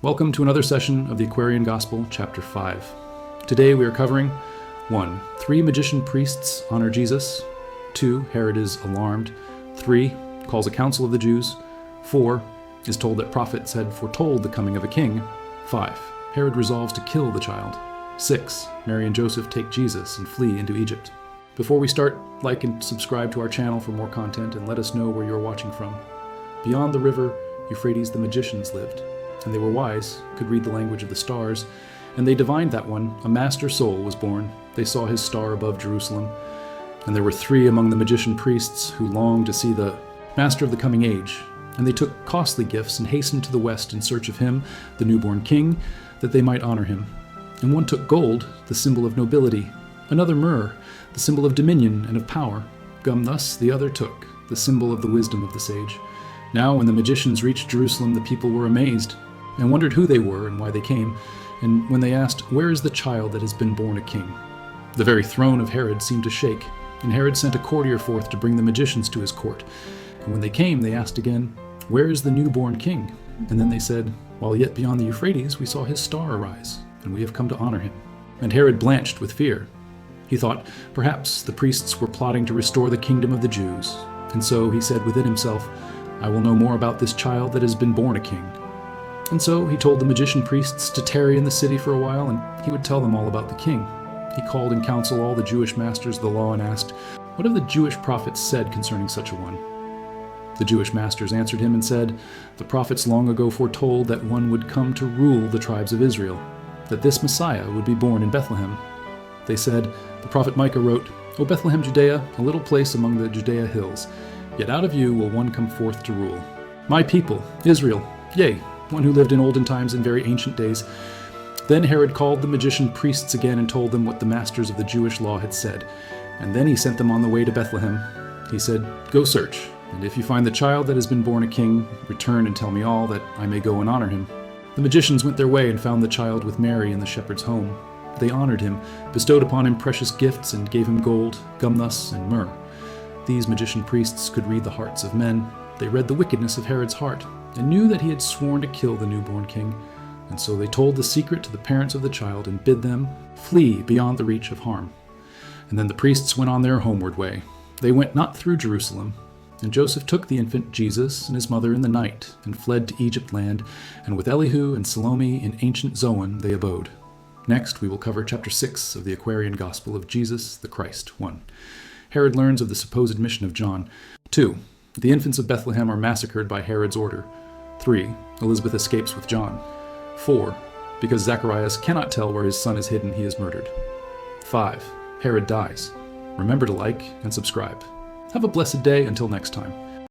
Welcome to another session of the Aquarian Gospel, Chapter 5. Today we are covering 1. 3 magician priests honor Jesus. 2. Herod is alarmed. 3. Calls a council of the Jews. 4. Is told that prophets had foretold the coming of a king. 5. Herod resolves to kill the child. 6. Mary and Joseph take Jesus and flee into Egypt. Before we start, like and subscribe to our channel for more content and let us know where you are watching from. Beyond the river Euphrates the magicians lived, and they were wise, could read the language of the stars, and they divined that one, a master soul, was born. They saw his star above Jerusalem. And there were 3 among the magician priests who longed to see the master of the coming age. And they took costly gifts and hastened to the west in search of him, the newborn king, that they might honor him. And one took gold, the symbol of nobility, another myrrh, the symbol of dominion and of power. Thus the other took, the symbol of the wisdom of the sage. Now when the magicians reached Jerusalem, the people were amazed, and wondered who they were and why they came, and when they asked, "Where is the child that has been born a king?" The very throne of Herod seemed to shake, and Herod sent a courtier forth to bring the magicians to his court. And when they came, they asked again, "Where is the newborn king?" And then they said, "While yet beyond the Euphrates, we saw his star arise, and we have come to honor him." And Herod blanched with fear. He thought, perhaps the priests were plotting to restore the kingdom of the Jews. And so he said within himself, "I will know more about this child that has been born a king." And so he told the magician priests to tarry in the city for a while, and he would tell them all about the king. He called in council all the Jewish masters of the law and asked, "What have the Jewish prophets said concerning such a one?" The Jewish masters answered him and said, "The prophets long ago foretold that one would come to rule the tribes of Israel, that this Messiah would be born in Bethlehem." They said, "The prophet Micah wrote, 'O Bethlehem, Judea, a little place among the Judea hills, yet out of you will one come forth to rule. My people, Israel, yea, one who lived in olden times in very ancient days.'" Then Herod called the magician priests again and told them what the masters of the Jewish law had said. And then he sent them on the way to Bethlehem. He said, "Go search, and if you find the child that has been born a king, return and tell me all, that I may go and honor him." The magicians went their way and found the child with Mary in the shepherd's home. They honored him, bestowed upon him precious gifts, and gave him gold, gumnus, and myrrh. These magician priests could read the hearts of men. They read the wickedness of Herod's heart, and knew that he had sworn to kill the newborn king. And so they told the secret to the parents of the child and bid them flee beyond the reach of harm. And then the priests went on their homeward way. They went not through Jerusalem. And Joseph took the infant Jesus and his mother in the night and fled to Egypt land, and with Elihu and Salome in ancient Zoan they abode. Next we will cover chapter 6 of the Aquarian Gospel of Jesus the Christ. 1. Herod learns of the supposed mission of John. 2. The infants of Bethlehem are massacred by Herod's order. 3. Elizabeth escapes with John. 4. Because Zacharias cannot tell where his son is hidden, he is murdered. 5. Herod dies. Remember to like and subscribe. Have a blessed day until next time.